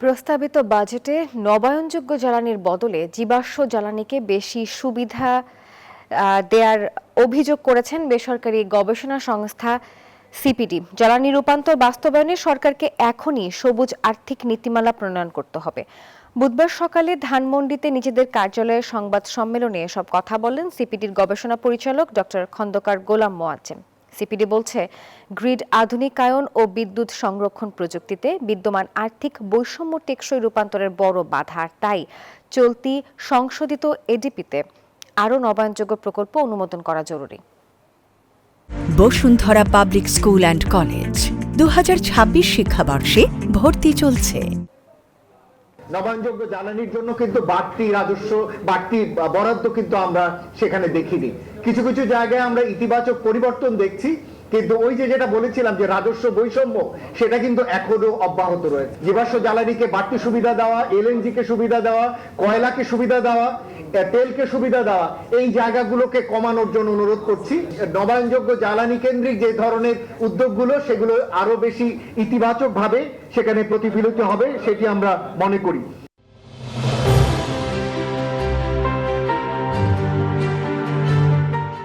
প্রস্তাবিত বাজেটে নবায়নযোগ্য জ্বালানির বদলে জীবাশ্ম জ্বালানিকে বেশি সুবিধা দেয়ার অভিযোগ করেছেন বেসরকারি গবেষণা সংস্থা সিপিডি। জ্বালানি রূপান্তর বাস্তবায়নে সরকারকে এখনই সবুজ আর্থিক নীতিমালা প্রণয়ন করতে হবে। বুধবার সকালে ধানমন্ডিতে নিজেদের কার্যালয়ে সংবাদ সম্মেলনে এসব কথা বলেন সিপিডির গবেষণা পরিচালক ডক্টর খন্দকার গোলাম মোয়াজ্জেম। সিপিডি বলছে, গ্রিড আধুনিকায়ন ও বিদ্যুৎ সংরক্ষণ প্রযুক্তিতে বিদ্যমান আর্থিক বৈষম্য টেকসই রূপান্তরের বড় বাধা। তাই চলতি সংশোধিত এডিপিতে আরও নবায়নযোগ্য প্রকল্প অনুমোদন করা জরুরি। Bashundhara public school and college 2026 শিক্ষাবর্ষে ভর্তি চলছে। নবায়নযোগ্য জ্বালানির জন্য কিন্তু বাড়তি রাজস্ব, বাড়তি বরাদ্দ কিন্তু আমরা সেখানে দেখিনি। কিছু কিছু জায়গায় আমরা ইতিবাচক পরিবর্তন দেখছি, কিন্তু ওই যেটা বলেছিলাম যে রাজস্ব বৈষম্য, সেটা কিন্তু এখনো অব্যাহত রয়েছে। জীবাশ্ম জ্বালানিকে বাড়তি সুবিধা দেওয়া, এলএনজি কে সুবিধা দেওয়া, কয়লাকে সুবিধা দেওয়া, তেলকে সুবিধা দেওয়া, এই জায়গাগুলোকে কমানোর জন্য অনুরোধ করছি। নবায়নযোগ্য জ্বালানি কেন্দ্রিক যে ধরনের উদ্যোগগুলো, সেগুলো আরো বেশি ইতিবাচক ভাবে সেখানে প্রতিফলিত হবে, সেটি আমরা মনে করি।